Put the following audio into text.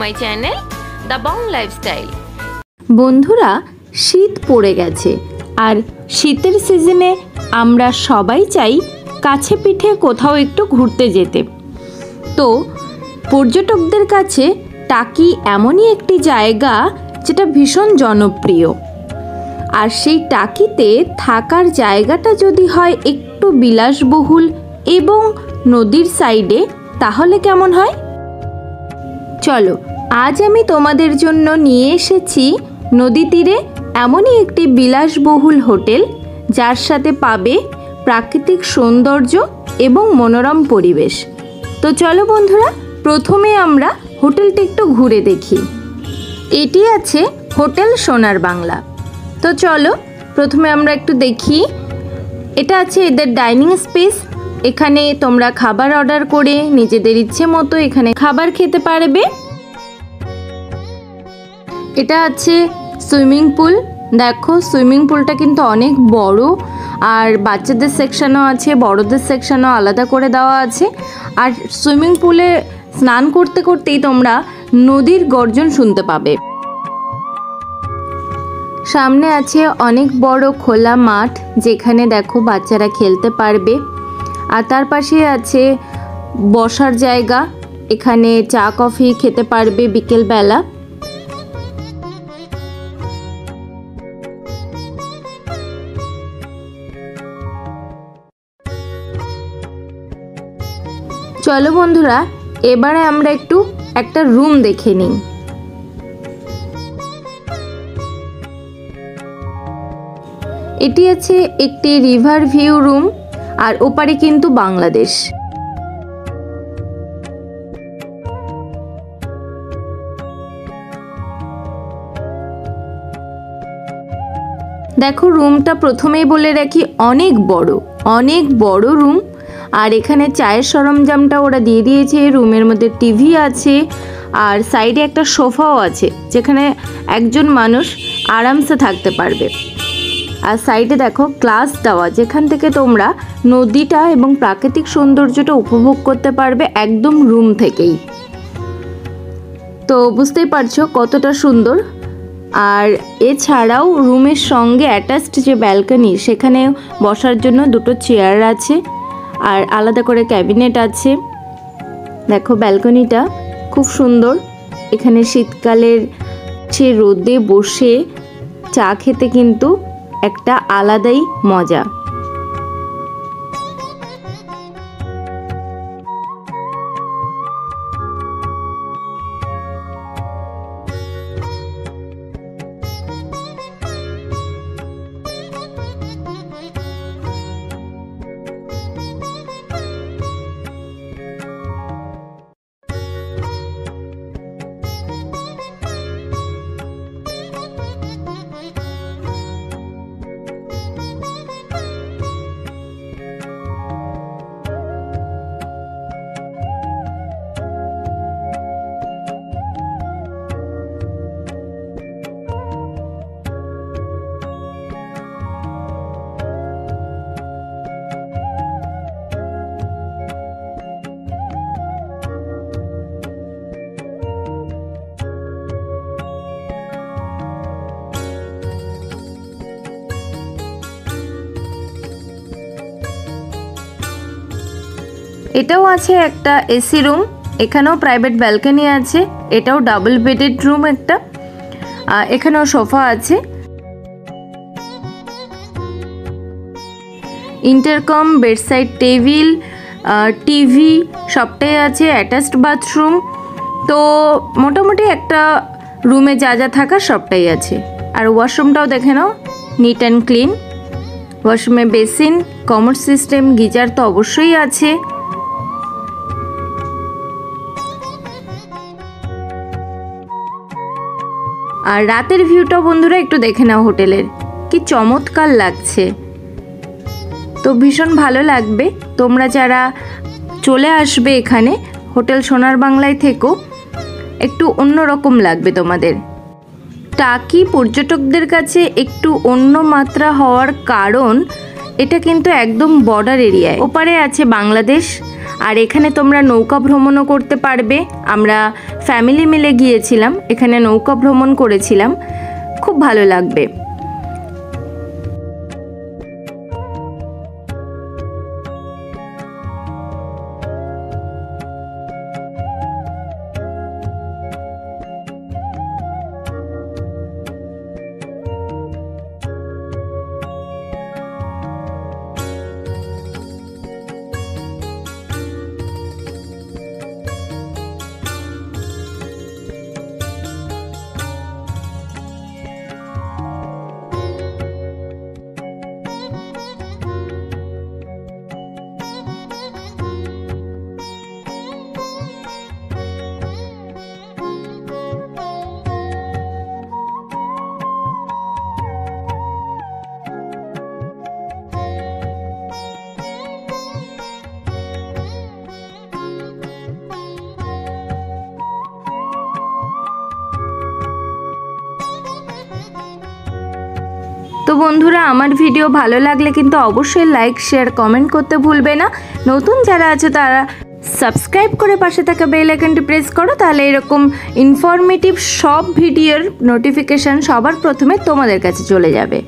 My channel the Bong lifestyle. বন্ধুরা, শীত পড়ে গেছে আর শীতের সিজনে আমরা সবাই চাই কাছে পিঠে কোথাও একটু ঘুরতে যেতে। তো পর্যটকদের কাছে টাকি এমনই একটি জায়গা যেটা ভীষণ জনপ্রিয়। আর সেই টাকিতে থাকার জায়গাটা যদি হয় একটু বিলাসবহুল এবং নদীর সাইডে, তাহলে কেমন হয়? চলো, আজ আমি তোমাদের জন্য নিয়ে এসেছি নদী তীরে এমনই একটি বিলাসবহুল হোটেল, যার সাথে পাবে প্রাকৃতিক সৌন্দর্য এবং মনোরম পরিবেশ। তো চলো বন্ধুরা, প্রথমে আমরা হোটেলটা একটু ঘুরে দেখি। এটি আছে হোটেল সোনার বাংলা। তো চলো প্রথমে আমরা একটু দেখি। এটা আছে এদের ডাইনিং স্পেস। এখানে তোমরা খাবার অর্ডার করে নিজেদের ইচ্ছে মতো এখানে খাবার খেতে পারবে। এটা আছে সুইমিং পুল। দেখো, সুইমিং পুলটা কিন্তু অনেক বড়, আর বাচ্চাদের সেকশনও আছে, বড়দের সেকশনও আলাদা করে দেওয়া আছে। আর সুইমিং পুলে স্নান করতে করতেই তোমরা নদীর গর্জন শুনতে পাবে। সামনে আছে অনেক বড় খোলা মাঠ, যেখানে দেখো বাচ্চারা খেলতে পারবে। আর তার পাশে আছে বসার জায়গা, এখানে চা কফি খেতে পারবে বিকেলবেলা। চলো বন্ধুরা, এবারে আমরা একটা রুম দেখে নিই। এটি আছে একটি রিভার ভিউ রুম, আর ওপারে কিন্তু বাংলাদেশ। দেখো, রুমটা প্রথমেই বলে রাখি অনেক বড় রুম। আর এখানে চায়ের সরঞ্জামটা ওরা দিয়ে দিয়েছে। রুমের মধ্যে টিভি আছে, আর সাইডে একটা সোফাও আছে, যেখানে একজন মানুষ আরামসে থাকতে পারবে। আর সাইডে দেখো গ্লাস দেওয়া, যেখান থেকে তোমরা নদীটা এবং প্রাকৃতিক সৌন্দর্যটা উপভোগ করতে পারবে একদম রুম থেকেই। তো বুঝতেই পারছো কতটা সুন্দর। আর এছাড়াও রুমের সঙ্গে অ্যাটাচড যে ব্যালকনি, সেখানে বসার জন্য দুটো চেয়ার আছে, আর আলাদা করে ক্যাবিনেট আছে। দেখো ব্যালকনিটা খুব সুন্দর। এখানে শীতকালের সে রোদে বসে চা খেতে কিন্তু একটা আলাদাই মজা। এটাও আছে একটা এসি রুম, এখানেও প্রাইভেট ব্যালকনি আছে। এটাও ডাবল বেডেড রুম একটা। এখানেও সোফা আছে। ইন্টারকম, বেডসাইড টেবিল, টিভি সবটাই আছে। Attached bathroom. তো মোটামুটি একটা রুমে যা যা থাকার সবটাই আছে। আর ওয়াশরুমটাও দেখে নাও, নিট অ্যান্ড ক্লিন। ওয়াশরুমে বেসিন, কমোড সিস্টেম, গিজার তো অবশ্যই আছে। আর রাতের ভিউটা বন্ধুরা একটু দেখে নাও হোটেলের, কি চমৎকার লাগছে। তো ভীষণ ভালো লাগবে। তোমরা যারা চলে আসবে এখানে হোটেল সোনার বাংলায় থেকেও একটু অন্যরকম লাগবে তোমাদের। টাকি পর্যটকদের কাছে একটু অন্য মাত্রা হওয়ার কারণ এটা কিন্তু একদম বর্ডার এরিয়ায়। ওপারে আছে বাংলাদেশ আর এখানে তোমরা নৌকা ভ্রমণও করতে পারবে। আমরা ফ্যামিলি মিলে গিয়েছিলাম, এখানে নৌকা ভ্রমণ করেছিলাম, খুব ভালো লাগবে। তো বন্ধুরা, আমার ভিডিও ভালো লাগলে কিন্তু অবশ্যই লাইক, শেয়ার, কমেন্ট করতে ভুলবে না। নতুন যারা আছে তারা সাবস্ক্রাইব করে পাশে থাকা বেল আইকনটি প্রেস করো, তাহলে এরকম ইনফরমেটিভ সব ভিডিওর নোটিফিকেশান সবার প্রথমে তোমাদের কাছে চলে যাবে।